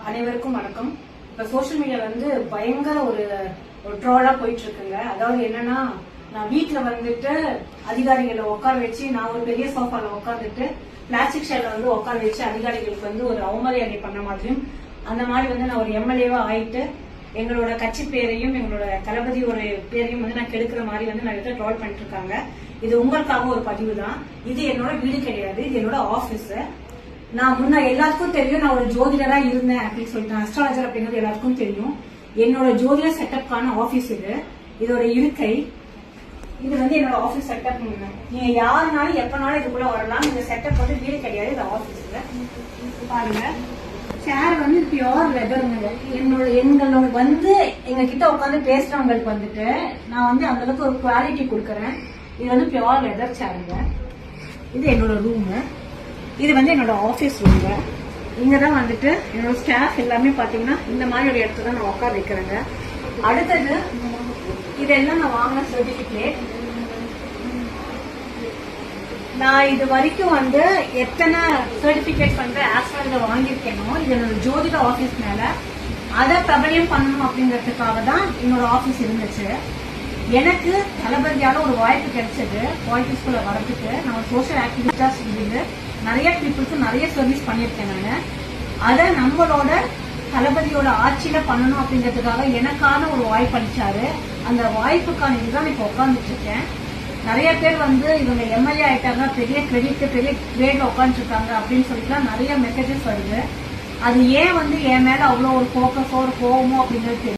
அனைவருக்கும் வணக்கம். இப்ப சோசியல் மீடியால பயங்கர ஒரு ட்ரோலா போயிட்டு இருக்குங்க. அதாவது என்னன்னா, நான் வீட்டுல அதிகாரிகளை உட்கார வச்சு, நான் ஒரு பெரிய சோஃபால உட்காந்துட்டு பிளாஸ்டிக் சேர்ல உட்கார வச்சு அதிகாரிகளுக்கு ஒரு அவமரியாதை பண்ண மாதிரியும், அந்த மாதிரி நான் ஒரு எம்எல்ஏவா ஆயிட்டு எங்களோட கட்சி பேரையும் எங்களோட தளபதியோட பேரையும் நான் கெடுக்கிற மாதிரி நிறைய ட்ரோல் பண்ணிட்டு இருக்காங்க. இது உங்களுக்காக ஒரு பதிவு தான். இது என்னோட வீடு கிடையாது, இது என்னோட ஆபீஸ். நான் முன்ன எல்லாருக்கும் தெரியும், நான் ஒரு ஜோதிடரா இருந்தேன் அப்படின்னு சொல்லிட்டு, அஸ்ட்ராலஜர் அப்படிங்கிறது எல்லாருக்கும் தெரியும். என்னோட ஜோதிட செட்டப்கான ஆபீஸ் இது. இதோட இருக்கை இது என்னோட ஆபீஸ் செட்டப். நீங்க யாருனாலும் எப்பனாலும் இதுக்குள்ள வரலாம். இந்த செட்டப் வீடு கிடையாது, இது ஆபீஸ்ல. பாருங்க, சேர் பியோர் லெதருங்க. எங்களோட எங்க கிட்ட உட்காந்து பேசுறவங்களுக்கு நான் அந்த அளவுக்கு ஒரு குவாலிட்டி கொடுக்கறேன். இது பியோர் லெதர் சேருங்க. இது என்னோட ரூம். இது என்னோட ஆபீஸ் ரூம்ங்க. இங்கதான் என்னோட ஸ்டாஃப் எல்லாமே பாத்தீங்கன்னா இந்த மாதிரி ஒரு இடத்துல நான் உட்கார வைக்கிறேங்க. அடுத்தது இதெல்லாம் நான் வாங்கின சர்டிபிகேட். நான் இது வரைக்கும் எத்தனை சர்டிபிகேட் ஆஸ்ட்ராலஜர் வாங்கியிருக்கேனோ, இது என்னோட ஜோதிட ஆபீஸ் மேல அதை பிரபலியம் பண்ணணும் அப்படிங்கறதுக்காக தான் என்னோட ஆபீஸ் இருந்துச்சு. எனக்கு தளபதியால ஒரு வாய்ப்பு கிடைச்சது பாலிடிக்ஸ்குள்ள வரதுக்கு. நான் சோசியல் ஆக்டிவிட்டா செஞ்சு நிறைய பீப்புளுக்கு நிறைய சர்வீஸ் பண்ணிருக்கேன். நான் அதை நம்மளோட தளபதியோட ஆட்சியில பண்ணணும் அப்படிங்கிறதுக்காக எனக்கான ஒரு வாய்ப்பு அளிச்சாரு. அந்த வாய்ப்புக்கான இதுதான் இப்ப உட்காந்துட்டு இருக்கேன். நிறைய பேர் இவங்க எம்எல்ஏ ஆயிட்டாங்க, பெரிய கிரெடிட் பெரிய கிரேட்ல உட்காந்துட்டு இருக்காங்க அப்படின்னு சொல்லிட்டு நிறைய மெசேஜஸ் வருது. அது ஏன் என் மேல அவ்வளவு ஒரு போக்கஸோ ஒரு கோவமோ அப்படிங்கிறது